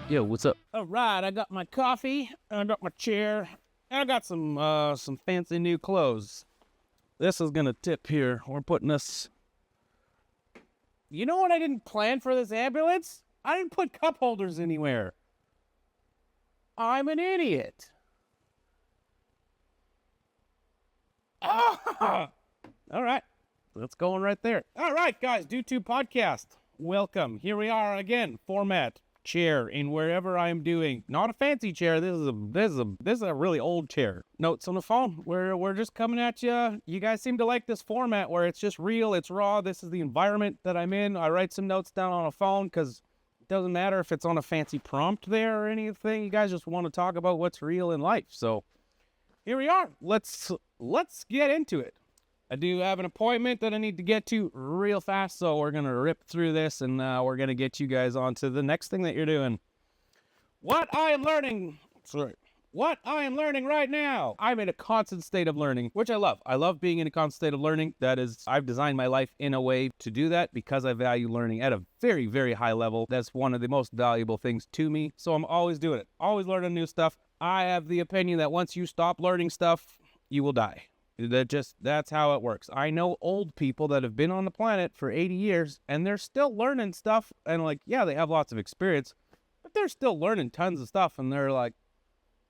Yo, what's up? All right, I got my coffee, I got my chair, and I got some fancy new clothes. This is gonna tip here. We're putting this. You know what I didn't plan for this ambulance? I didn't put cup holders anywhere. I'm an idiot. Ah! All right, let's go on right there. All right, guys, Do Two Podcast. Welcome. Here we are again. Format. Chair in wherever I am doing. Not a fancy chair. This is a really old chair. Notes on the phone. We're just coming at you. You guys seem to like this format where it's just real, it's raw. This is the environment that I'm in. I write some notes down on a phone because it doesn't matter if it's on a fancy prompt there or anything. You guys just want to talk about what's real in life. So here we are. Let's get into it. I do have an appointment that I need to get to real fast, so we're going to rip through this, and we're going to get you guys on to the next thing that you're doing. What I am learning right now. I'm in a constant state of learning, which I love. I love being in a constant state of learning. That is, I've designed my life in a way to do that because I value learning at a very, very high level. That's one of the most valuable things to me, so I'm always doing it, always learning new stuff. I have the opinion that once you stop learning stuff, you will die. That's how it works. I know old people that have been on the planet for 80 years and they're still learning stuff, and like, yeah, they have lots of experience, but they're still learning tons of stuff, and they're like,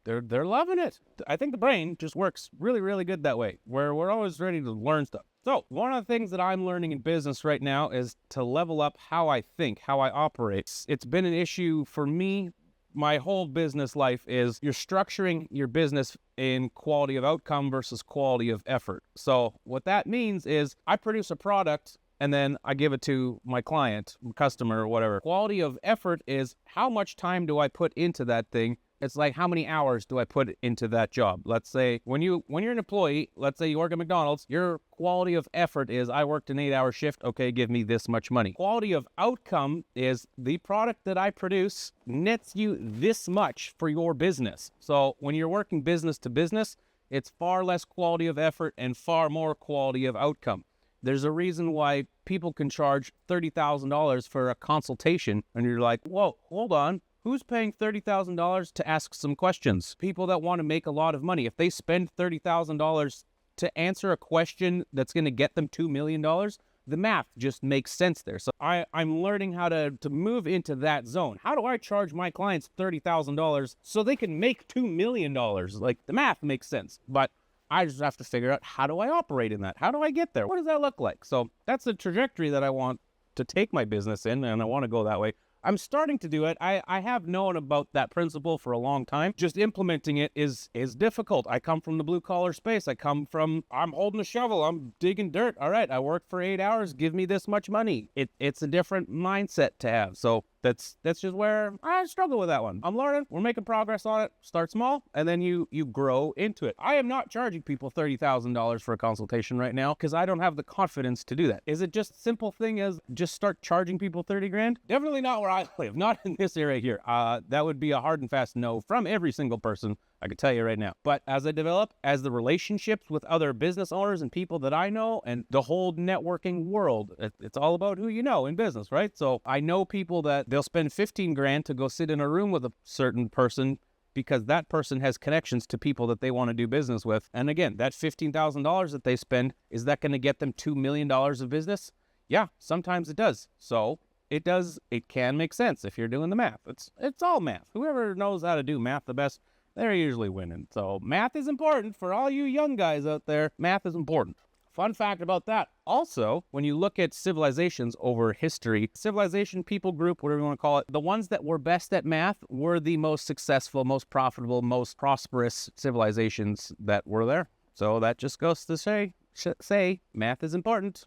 they're loving it. I think the brain just works really, really good that way, where we're always ready to learn stuff. So one of the things that I'm learning in business right now is to level up how I think, how I operate. It's been an issue for me. My whole business life is you're structuring your business in quality of outcome versus quality of effort. So what that means is I produce a product and then I give it to my client, customer, or whatever. Quality of effort is how much time do I put into that thing. It's like how many hours do I put into that job? Let's say when you're an employee, let's say you work at McDonald's, your quality of effort is I worked an 8-hour shift, okay, give me this much money. Quality of outcome is the product that I produce nets you this much for your business. So when you're working business to business, it's far less quality of effort and far more quality of outcome. There's a reason why people can charge $30,000 for a consultation, and you're like, whoa, hold on. Who's paying $30,000 to ask some questions? People that want to make a lot of money. If they spend $30,000 to answer a question that's going to get them $2 million, the math just makes sense there. So I'm learning how to move into that zone. How do I charge my clients $30,000 so they can make $2 million? Like, the math makes sense, but I just have to figure out, how do I operate in that? How do I get there? What does that look like? So that's the trajectory that I want to take my business in, and I want to go that way. I'm starting to do it. I have known about that principle for a long time. Just implementing it is difficult. I come from the blue collar space. I'm holding a shovel. I'm digging dirt. All right, I work for 8 hours. Give me this much money. It's a different mindset to have. So that's just where I struggle with that one. I'm learning. We're making progress on it. Start small, and then you grow into it. I am not charging people $30,000 for a consultation right now because I don't have the confidence to do that. Is it just a simple thing as just start charging people 30 grand? Definitely not where I live. Not in this area here. That would be a hard and fast no from every single person. I can tell you right now. But as I develop, as the relationships with other business owners and people that I know and the whole networking world, it's all about who you know in business, right? So I know people that they'll spend 15 grand to go sit in a room with a certain person because that person has connections to people that they want to do business with. And again, that $15,000 that they spend, is that going to get them $2 million of business? Yeah, sometimes it does. So it can make sense if you're doing the math. It's all math. Whoever knows how to do math the best, they're usually winning. So math is important for all you young guys out there. Math is important. Fun fact about that. Also, when you look at civilizations over history, civilization, people group, whatever you want to call it, the ones that were best at math were the most successful, most profitable, most prosperous civilizations that were there. So that just goes to say math is important.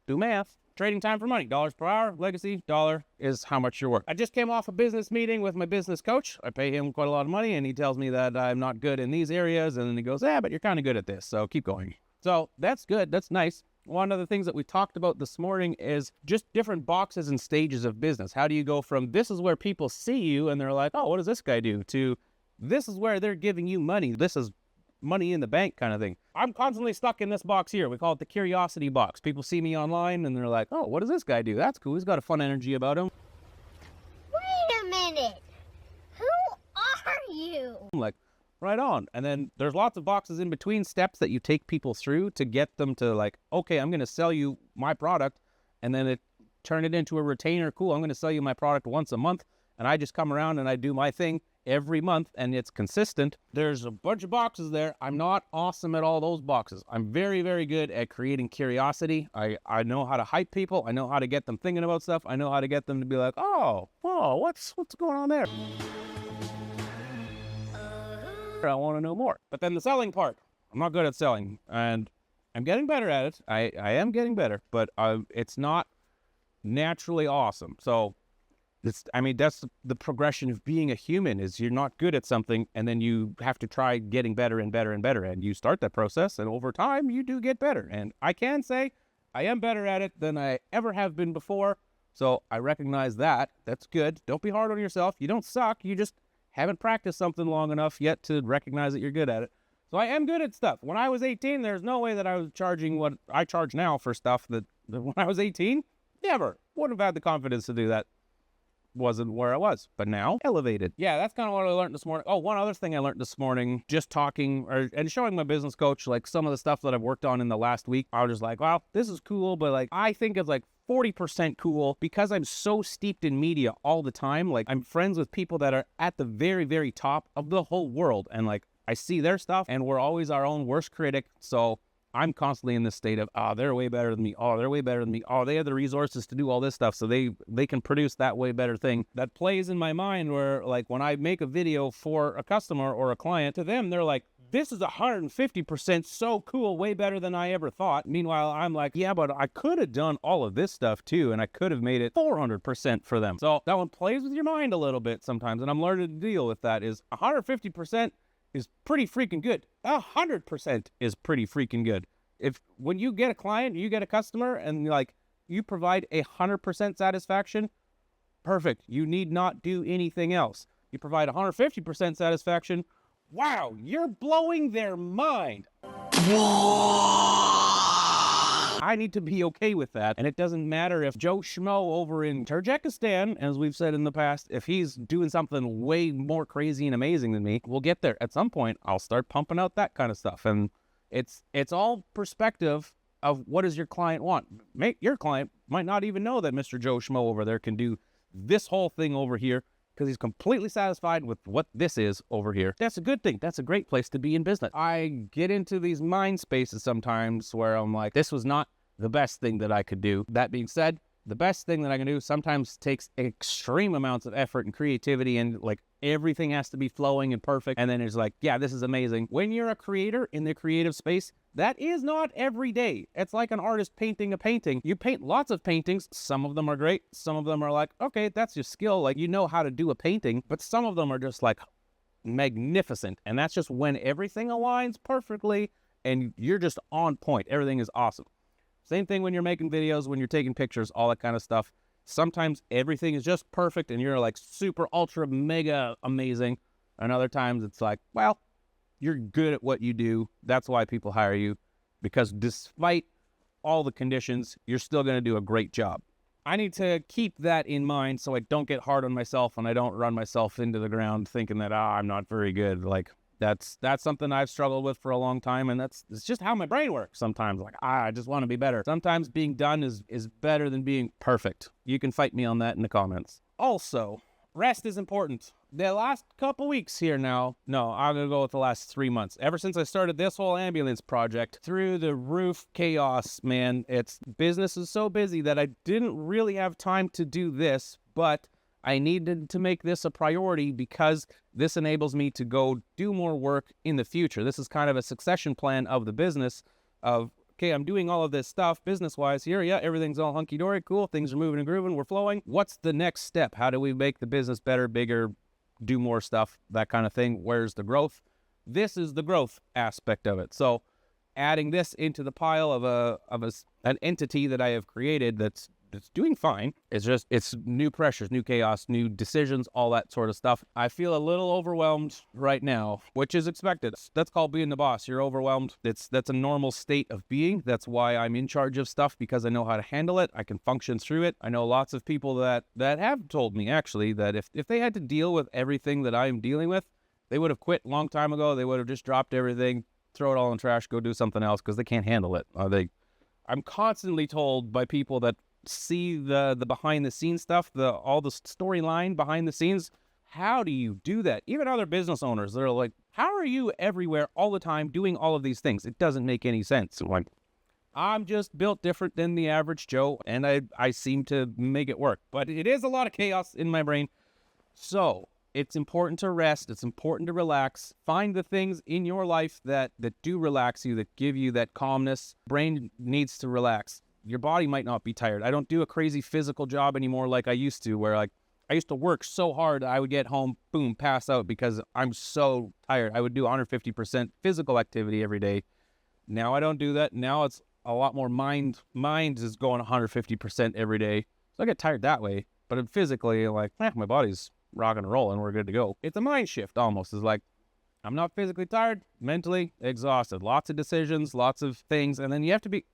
Do math. Trading time for money, dollars per hour, legacy, dollar is how much you're worth. I just came off a business meeting with my business coach. I pay him quite a lot of money, and he tells me that I'm not good in these areas, and then he goes, but you're kind of good at this, so keep going. So that's good, that's nice. One of the things that we talked about this morning is just different boxes and stages of business. How do you go from this is where people see you, and they're like, oh, what does this guy do, to this is where they're giving you money. This is money in the bank kind of thing. I'm constantly stuck in this box here. We call it the curiosity box. People see me online and they're like, oh, what does this guy do? That's cool. He's got a fun energy about him. Wait a minute. you. I'm like, right on. And then there's lots of boxes in between steps that you take people through to get them to like, okay, I'm going to sell you my product, and then turn it into a retainer. Cool, I'm going to sell you my product once a month, and I just come around and I do my thing every month, and it's consistent. There's a bunch of boxes there. I'm not awesome at all those boxes. I'm very, very good at creating curiosity. I know how to hype people. I know how to get them thinking about stuff. I know how to get them to be like, oh, whoa, what's going on there? I want to know more. But then the selling part, I'm not good at selling, and I'm getting better at it. I am getting better, but it's not naturally awesome. So that's the progression of being a human, is you're not good at something, and then you have to try getting better and better and better, and you start that process, and over time you do get better. And I can say I am better at it than I ever have been before. So I recognize that. That's good. Don't be hard on yourself. You don't suck. You just haven't practiced something long enough yet to recognize that you're good at it. So I am good at stuff. When I was 18, there's no way that I was charging what I charge now for stuff that when I was 18, never. Wouldn't have had the confidence to do that. Wasn't where I was, but now elevated. Yeah, that's kind of what I learned this morning. Oh, one other thing I learned this morning, just talking and showing my business coach like some of the stuff that I've worked on in the last week. I was just like, wow, this is cool, but like I think it's like 40% cool because I'm so steeped in media all the time. Like I'm friends with people that are at the very, very top of the whole world, and like I see their stuff, and we're always our own worst critic. So I'm constantly in this state of, they're way better than me. Oh, they're way better than me. Oh, they have the resources to do all this stuff, so they can produce that way better thing. That plays in my mind where, like, when I make a video for a customer or a client, to them, they're like, this is 150% so cool, way better than I ever thought. Meanwhile, I'm like, yeah, but I could have done all of this stuff too, and I could have made it 400% for them. So that one plays with your mind a little bit sometimes, and I'm learning to deal with that. Is 150% is pretty freaking good. 100% is pretty freaking good. When you get a client, you get a customer, and like you provide 100% satisfaction, perfect. You need not do anything else. You provide 150% satisfaction, wow, you're blowing their mind. I need to be okay with that, and it doesn't matter if Joe Schmo over in Tajikistan, as we've said in the past, if he's doing something way more crazy and amazing than me, we'll get there. At some point, I'll start pumping out that kind of stuff, and it's all perspective of what does your client want. Your client might not even know that Mr. Joe Schmo over there can do this whole thing over here because he's completely satisfied with what this is over here. That's a good thing. That's a great place to be in business. I get into these mind spaces sometimes where I'm like, this was not the best thing that I could do. That being said, the best thing that I can do sometimes takes extreme amounts of effort and creativity, and like everything has to be flowing and perfect. And then it's like, yeah, this is amazing. When you're a creator in the creative space, that is not every day. It's like an artist painting a painting. You paint lots of paintings. Some of them are great. Some of them are like, okay, that's your skill. Like, you know how to do a painting. But some of them are just like magnificent. And that's just when everything aligns perfectly and you're just on point. Everything is awesome. Same thing when you're making videos, when you're taking pictures, all that kind of stuff. Sometimes everything is just perfect and you're like super, ultra, mega amazing. And other times it's like, well, you're good at what you do. That's why people hire you, because despite all the conditions, you're still going to do a great job. I need to keep that in mind so I don't get hard on myself and I don't run myself into the ground thinking that, I'm not very good. Like, that's something I've struggled with for a long time, and it's just how my brain works sometimes. Like, I just want to be better. Sometimes being done is better than being perfect. You can fight me on that in the comments. Also, rest is important. The last couple weeks here now, no, I'm going to go with the last 3 months. Ever since I started this whole ambulance project, through the roof chaos, man, business is so busy that I didn't really have time to do this, but I needed to make this a priority because this enables me to go do more work in the future. This is kind of a succession plan of the business of, okay, I'm doing all of this stuff business-wise here. Yeah, everything's all hunky-dory, cool. Things are moving and grooving. We're flowing. What's the next step? How do we make the business better, bigger, do more stuff, that kind of thing? Where's the growth? This is the growth aspect of it. So adding this into the pile of an entity that I have created that's doing fine. It's new pressures, new chaos, new decisions, all that sort of stuff. I feel a little overwhelmed right now, which is expected. That's called being the boss. You're overwhelmed. That's a normal state of being. That's why I'm in charge of stuff, because I know how to handle it. I can function through it. I know lots of people that have told me actually that if they had to deal with everything that I'm dealing with, They would have quit a long time ago. They would have just dropped everything, throw it all in trash, go do something else because they can't handle it. I'm constantly told by people that see the behind the scenes stuff, all the storyline behind the scenes. How do you do that? Even other business owners, they're like, how are you everywhere all the time doing all of these things? It doesn't make any sense. Like, I'm just built different than the average Joe, and I seem to make it work. But it is a lot of chaos in my brain. So it's important to rest. It's important to relax. Find the things in your life that do relax you, that give you that calmness. Brain needs to relax. Your body might not be tired. I don't do a crazy physical job anymore like I used to, where like I used to work so hard I would get home, boom, pass out because I'm so tired. I would do 150% physical activity every day. Now I don't do that. Now it's a lot more mind. Mind is going 150% every day. So I get tired that way. But physically, like, my body's rocking and rolling. We're good to go. It's a mind shift almost. It's like, I'm not physically tired, mentally exhausted. Lots of decisions, lots of things. And then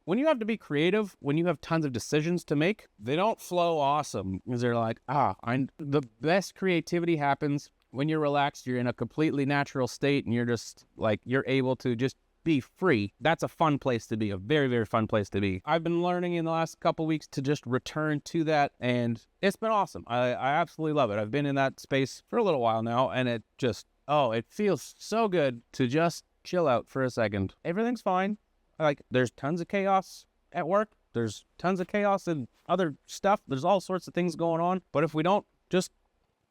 when you have to be creative, when you have tons of decisions to make, they don't flow awesome. Because they're like, the best creativity happens when you're relaxed, you're in a completely natural state, and you're just like, you're able to just be free. That's a fun place to be, a very, very fun place to be. I've been learning in the last couple weeks to just return to that, and it's been awesome. I absolutely love it. I've been in that space for a little while now, and it just, it feels so good to just chill out for a second. Everything's fine. Like, there's tons of chaos at work. There's tons of chaos and other stuff. There's all sorts of things going on. But if we don't just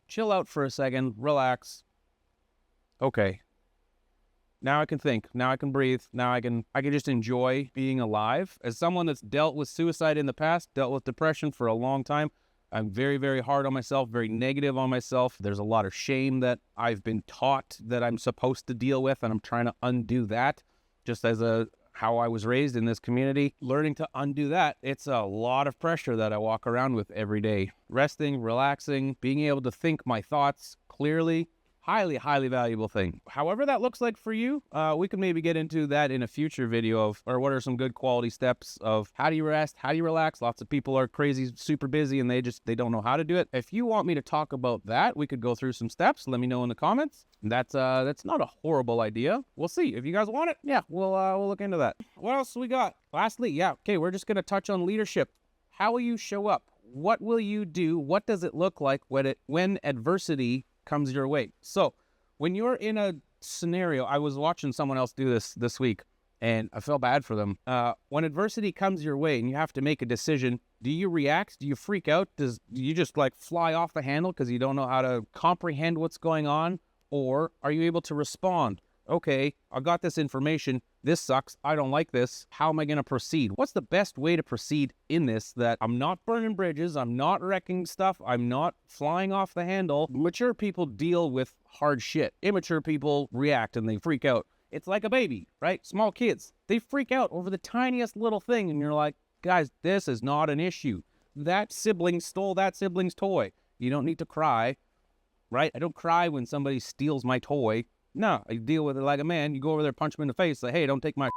chill out for a second, relax. Okay. Now I can think. Now I can breathe. Now I can just enjoy being alive. As someone that's dealt with suicide in the past, dealt with depression for a long time, I'm very, very hard on myself, very negative on myself. There's a lot of shame that I've been taught that I'm supposed to deal with, and I'm trying to undo that just as how I was raised in this community. Learning to undo that, it's a lot of pressure that I walk around with every day. Resting, relaxing, being able to think my thoughts clearly, highly, highly valuable thing. However that looks like for you, we can maybe get into that in a future video or what are some good quality steps of how do you rest, how do you relax. Lots of people are crazy, super busy, and they don't know how to do it. If you want me to talk about that, we could go through some steps. Let me know in the comments. That's not a horrible idea. We'll see. If you guys want it, yeah, we'll look into that. What else we got? Lastly, we're just gonna touch on leadership. How will you show up? What will you do? What does it look like when adversity comes your way? So when you're in a scenario, I was watching someone else do this week, and I felt bad for them. When adversity comes your way and you have to make a decision, do you react? Do you freak out? Do you just like fly off the handle because you don't know how to comprehend what's going on? Or are you able to respond? Okay, I got this information. This sucks. I don't like this. How am I going to proceed? What's the best way to proceed in this that I'm not burning bridges, I'm not wrecking stuff, I'm not flying off the handle? Mature people deal with hard shit. Immature people react and they freak out. It's like a baby, right? Small kids, they freak out over the tiniest little thing, and you're like, guys, this is not an issue. That sibling stole that sibling's toy. You don't need to cry, right? I don't cry when somebody steals my toy. No, I deal with it like a man. You go over there, punch him in the face, say, hey, don't take my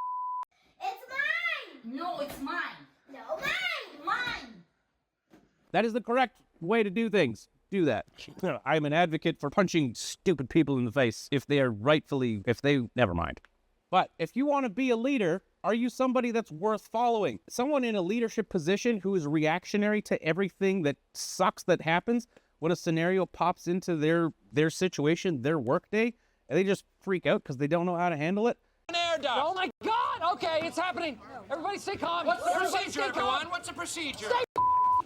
It's mine! No, it's mine. No, mine! Mine! That is the correct way to do things. Do that. I'm an advocate for punching stupid people in the face if they are never mind. But if you want to be a leader, are you somebody that's worth following? Someone in a leadership position who is reactionary to everything that sucks that happens when a scenario pops into their situation, their workday, and they just freak out because they don't know how to handle it. An air duct. Oh my God! Okay, it's happening. Everybody stay calm. What's the Everybody procedure, stay calm. everyone? What's the procedure? Stay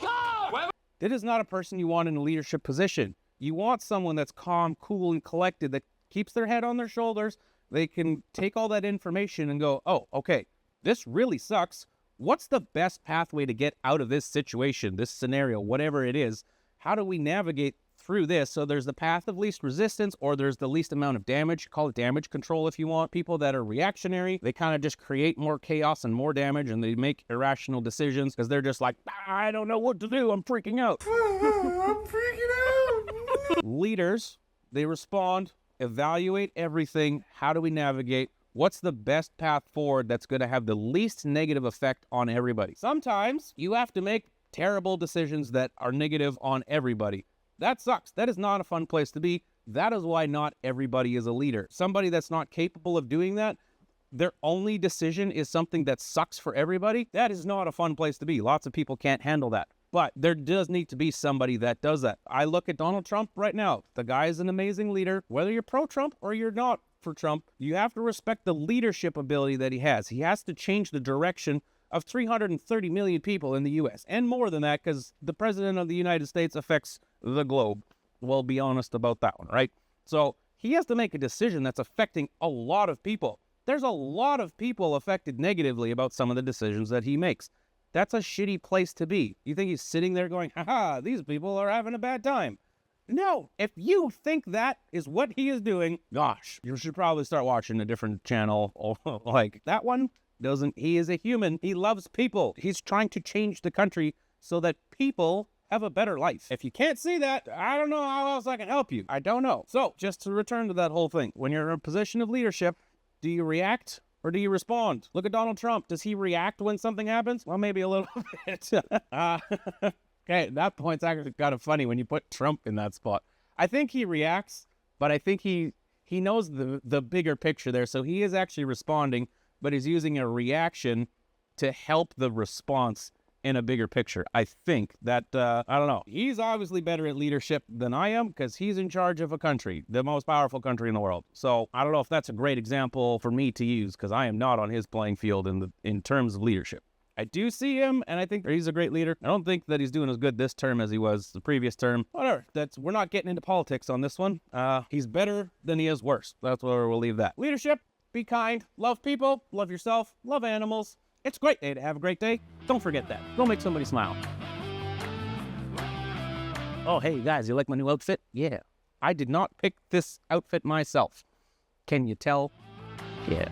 calm. That is not a person you want in a leadership position. You want someone that's calm, cool, and collected, that keeps their head on their shoulders. They can take all that information and go, oh, okay, this really sucks. What's the best pathway to get out of this situation, this scenario, whatever it is? How do we navigate through this so there's the path of least resistance, or there's the least amount of damage? Call it damage control if you want. People that are reactionary, they kind of just create more chaos and more damage, and they make irrational decisions because they're just like, I don't know what to do, I'm freaking out. I'm freaking out. Leaders, they respond, evaluate everything. How do we navigate? What's the best path forward that's going to have the least negative effect on everybody? Sometimes you have to make terrible decisions that are negative on everybody. That sucks. That is not a fun place to be. That is why not everybody is a leader. Somebody that's not capable of doing that, their only decision is something that sucks for everybody. That is not a fun place to be. Lots of people can't handle that. But there does need to be somebody that does that. I look at Donald Trump right now. The guy is an amazing leader. Whether you're pro-Trump or you're not for Trump, you have to respect the leadership ability that he has. He has to change the direction of 330 million people in the U.S. and more than that, because the president of the United States affects the globe. We'll be honest about that one, right? So he has to make a decision that's affecting a lot of people. There's a lot of people affected negatively about some of the decisions that he makes. That's a shitty place to be. You think he's sitting there going, haha, these people are having a bad time. No, if you think that is what he is doing, gosh, you should probably start watching a different channel. Like that one doesn't, he is a human. He loves people. He's trying to change the country so that people have a better life. If you can't see that, I don't know how else I can help you. I don't know. So just to return to that whole thing, when you're in a position of leadership, do you react or do you respond? Look at Donald Trump. Does he react when something happens? Well, maybe a little bit. Okay, that point's actually kind of funny when you put Trump in that spot. I think he reacts, but I think he knows the bigger picture there. So he is actually responding, but he's using a reaction to help the response in a bigger picture. I think that, I don't know. He's obviously better at leadership than I am because he's in charge of a country, the most powerful country in the world. So I don't know if that's a great example for me to use because I am not on his playing field in terms of leadership. I do see him, and I think he's a great leader. I don't think that he's doing as good this term as he was the previous term. Whatever. We're not getting into politics on this one. He's better than he is worse. That's where we'll leave that. Leadership, be kind, love people, love yourself, love animals. It's a great day to have a great day. Don't forget that. Go make somebody smile. Oh, hey, guys, you like my new outfit? Yeah. I did not pick this outfit myself. Can you tell? Yeah.